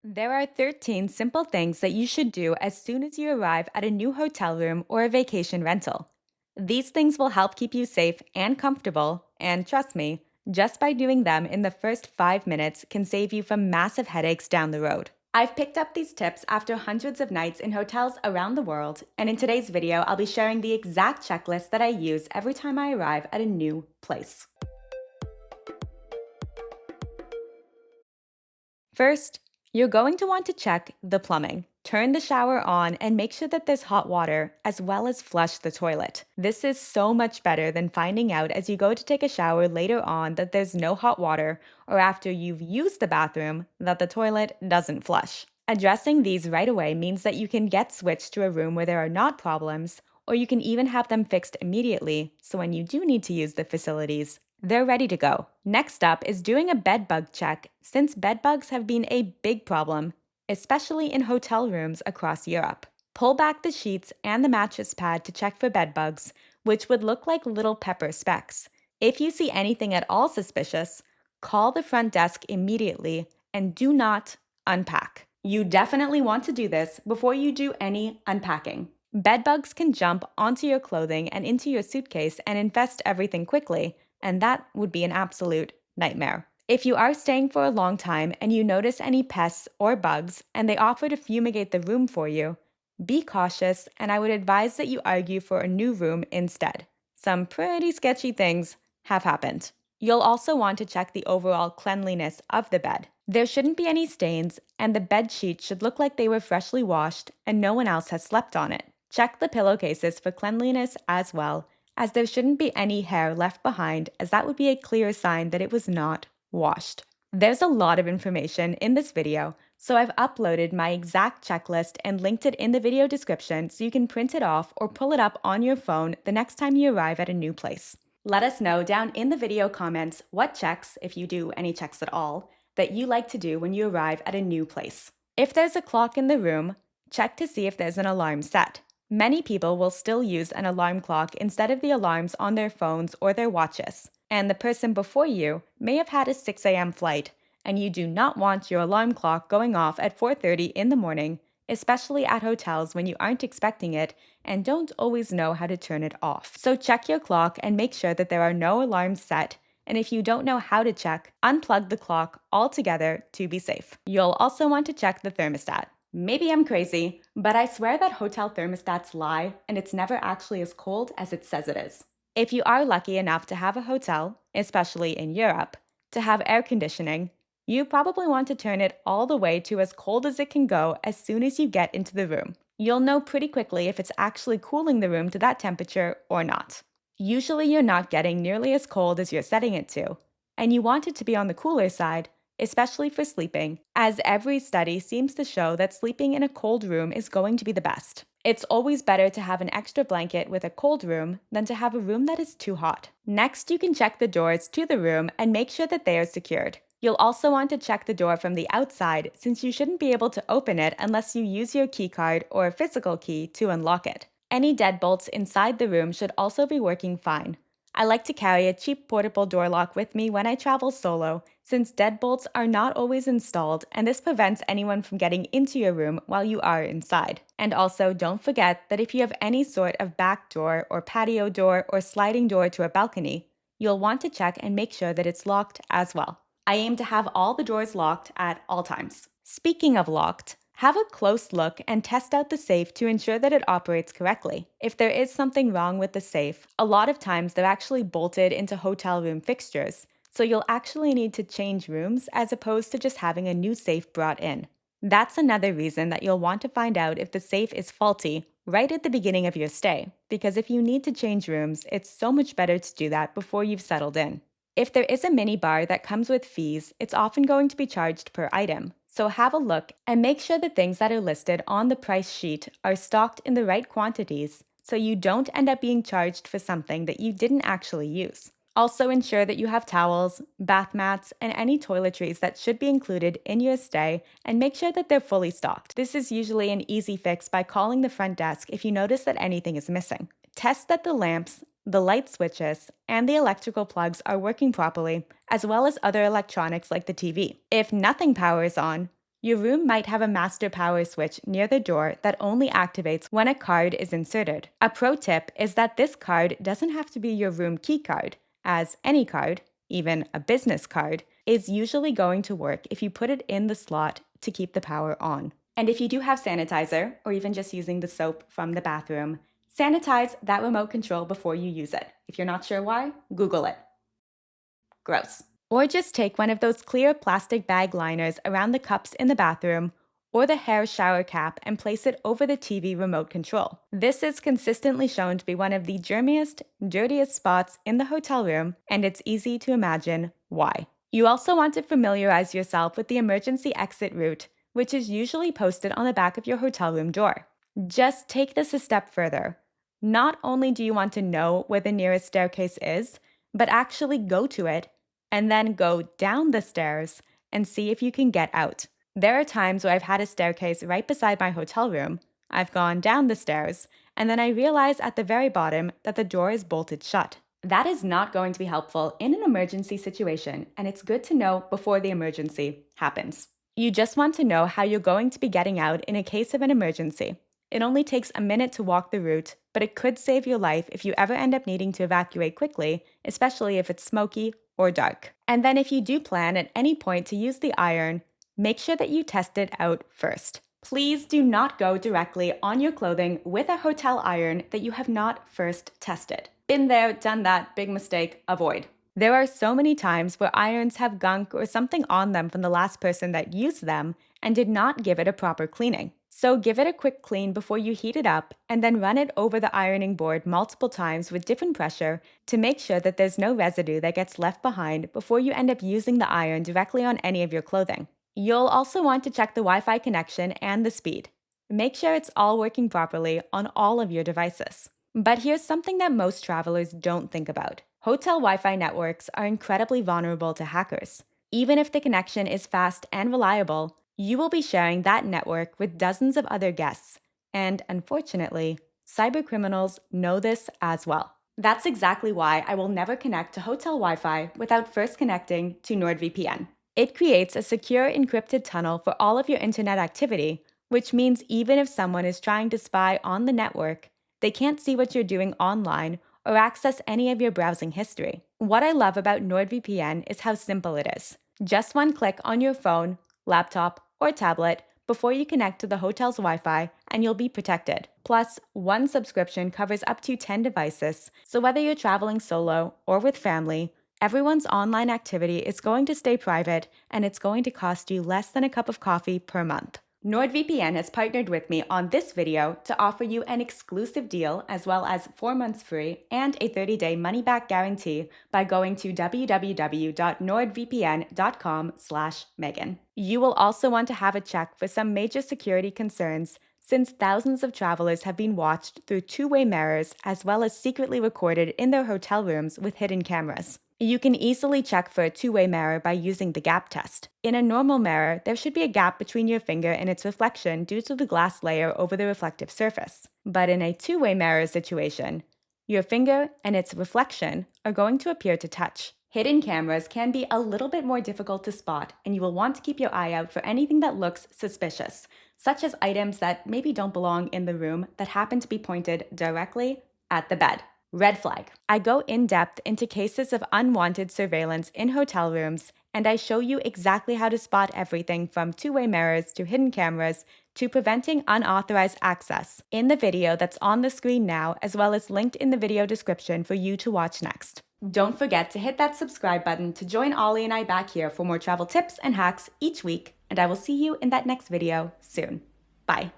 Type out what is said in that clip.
There are 13 simple things that you should do as soon as you arrive at a new hotel room or a vacation rental. These things will help keep you safe and comfortable, and trust me, just by doing them in the first 5 minutes can save you from massive headaches down the road. I've picked up these tips after hundreds of nights in hotels around the world, and in today's video, I'll be sharing the exact checklist that I use every time I arrive at a new place. First, you're going to want to check the plumbing. Turn the shower on and make sure that there's hot water, as well as flush the toilet. This is so much better than finding out as you go to take a shower later on that there's no hot water, or after you've used the bathroom that the toilet doesn't flush. Addressing these right away means that you can get switched to a room where there are not problems, or you can even have them fixed immediately, so when you do need to use the facilities, they're ready to go. Next up is doing a bed bug check, since bed bugs have been a big problem, especially in hotel rooms across Europe. Pull back the sheets and the mattress pad to check for bed bugs, which would look like little pepper specks. If you see anything at all suspicious, call the front desk immediately and do not unpack. You definitely want to do this before you do any unpacking. Bed bugs can jump onto your clothing and into your suitcase and infest everything quickly, and that would be an absolute nightmare. If you are staying for a long time and you notice any pests or bugs and they offer to fumigate the room for you, be cautious, and I would advise that you argue for a new room instead. Some pretty sketchy things have happened. You'll also want to check the overall cleanliness of the bed. There shouldn't be any stains, and the bed sheets should look like they were freshly washed and no one else has slept on it. Check the pillowcases for cleanliness as well, as there shouldn't be any hair left behind, as that would be a clear sign that it was not washed. There's a lot of information in this video, so I've uploaded my exact checklist and linked it in the video description so you can print it off or pull it up on your phone the next time you arrive at a new place. Let us know down in the video comments what checks, if you do any checks at all, that you like to do when you arrive at a new place. If there's a clock in the room, check to see if there's an alarm set. Many people will still use an alarm clock instead of the alarms on their phones or their watches, and the person before you may have had a 6 a.m. flight, and you do not want your alarm clock going off at 4:30 in the morning, especially at hotels when you aren't expecting it and don't always know how to turn it off. So check your clock and make sure that there are no alarms set, and if you don't know how to check, unplug the clock altogether to be safe. You'll also want to check the thermostat. Maybe I'm crazy, but I swear that hotel thermostats lie and it's never actually as cold as it says it is. If you are lucky enough to have a hotel, especially in Europe, to have air conditioning, you probably want to turn it all the way to as cold as it can go as soon as you get into the room. You'll know pretty quickly if it's actually cooling the room to that temperature or not. Usually you're not getting nearly as cold as you're setting it to, and you want it to be on the cooler side, especially for sleeping, as every study seems to show that sleeping in a cold room is going to be the best. It's always better to have an extra blanket with a cold room than to have a room that is too hot. Next, you can check the doors to the room and make sure that they are secured. You'll also want to check the door from the outside, since you shouldn't be able to open it unless you use your keycard or a physical key to unlock it. Any deadbolts inside the room should also be working fine. I like to carry a cheap portable door lock with me when I travel solo, since deadbolts are not always installed, and this prevents anyone from getting into your room while you are inside. And also, don't forget that if you have any sort of back door or patio door or sliding door to a balcony, you'll want to check and make sure that it's locked as well. I aim to have all the doors locked at all times. Speaking of locked, have a close look and test out the safe to ensure that it operates correctly. If there is something wrong with the safe, a lot of times they're actually bolted into hotel room fixtures, so you'll actually need to change rooms as opposed to just having a new safe brought in. That's another reason that you'll want to find out if the safe is faulty right at the beginning of your stay, because if you need to change rooms, it's so much better to do that before you've settled in. If there is a mini bar that comes with fees, it's often going to be charged per item. So have a look and make sure the things that are listed on the price sheet are stocked in the right quantities so you don't end up being charged for something that you didn't actually use. Also ensure that you have towels, bath mats, and any toiletries that should be included in your stay, and make sure that they're fully stocked. This is usually an easy fix by calling the front desk if you notice that anything is missing. Test that the lamps, the light switches, and the electrical plugs are working properly, as well as other electronics like the TV. If nothing powers on, Your room might have a master power switch near the door that only activates when a card is inserted. A pro tip is that this card doesn't have to be your room key card, as any card, even a business card, is usually going to work if you put it in the slot to keep the power on. And if you do have sanitizer, or even just using the soap from the bathroom, sanitize that remote control before you use it. If you're not sure why, Google it. Gross. Or just take one of those clear plastic bag liners around the cups in the bathroom or the hair shower cap and place it over the TV remote control. This is consistently shown to be one of the germiest, dirtiest spots in the hotel room, and it's easy to imagine why. You also want to familiarize yourself with the emergency exit route, which is usually posted on the back of your hotel room door. Just take this a step further. Not only do you want to know where the nearest staircase is, but actually go to it and then go down the stairs and see if you can get out. There are times where I've had a staircase right beside my hotel room. I've gone down the stairs, and then I realize at the very bottom that the door is bolted shut. That is not going to be helpful in an emergency situation, and it's good to know before the emergency happens. You just want to know how you're going to be getting out in a case of an emergency. It only takes a minute to walk the route, but it could save your life if you ever end up needing to evacuate quickly, especially if it's smoky or dark. And then if you do plan at any point to use the iron, make sure that you test it out first. Please do not go directly on your clothing with a hotel iron that you have not first tested. Been there, done that, big mistake, avoid. There are so many times where irons have gunk or something on them from the last person that used them and did not give it a proper cleaning. So give it a quick clean before you heat it up and then run it over the ironing board multiple times with different pressure to make sure that there's no residue that gets left behind before you end up using the iron directly on any of your clothing. You'll also want to check the Wi-Fi connection and the speed. Make sure it's all working properly on all of your devices. But here's something that most travelers don't think about. Hotel Wi-Fi networks are incredibly vulnerable to hackers. Even if the connection is fast and reliable, you will be sharing that network with dozens of other guests. And unfortunately, cybercriminals know this as well. That's exactly why I will never connect to hotel Wi-Fi without first connecting to NordVPN. It creates a secure encrypted tunnel for all of your internet activity, which means even if someone is trying to spy on the network, they can't see what you're doing online or access any of your browsing history. What I love about NordVPN is how simple it is. Just one click on your phone, laptop, or tablet before you connect to the hotel's Wi-Fi and you'll be protected. Plus, one subscription covers up to 10 devices, so whether you're traveling solo or with family, everyone's online activity is going to stay private and it's going to cost you less than a cup of coffee per month. NordVPN has partnered with me on this video to offer you an exclusive deal as well as 4 months free and a 30-day money-back guarantee by going to www.nordvpn.com/Megan. You will also want to have a check for some major security concerns since thousands of travelers have been watched through two-way mirrors as well as secretly recorded in their hotel rooms with hidden cameras. You can easily check for a two-way mirror by using the gap test. In a normal mirror, there should be a gap between your finger and its reflection due to the glass layer over the reflective surface. But in a two-way mirror situation, your finger and its reflection are going to appear to touch. Hidden cameras can be a little bit more difficult to spot, and you will want to keep your eye out for anything that looks suspicious, such as items that maybe don't belong in the room that happen to be pointed directly at the bed. Red flag. I go in depth into cases of unwanted surveillance in hotel rooms, and I show you exactly how to spot everything from two-way mirrors to hidden cameras to preventing unauthorized access in the video that's on the screen now, as well as linked in the video description for you to watch next. Don't forget to hit that subscribe button to join Ollie and I back here for more travel tips and hacks each week, and I will see you in that next video soon. Bye.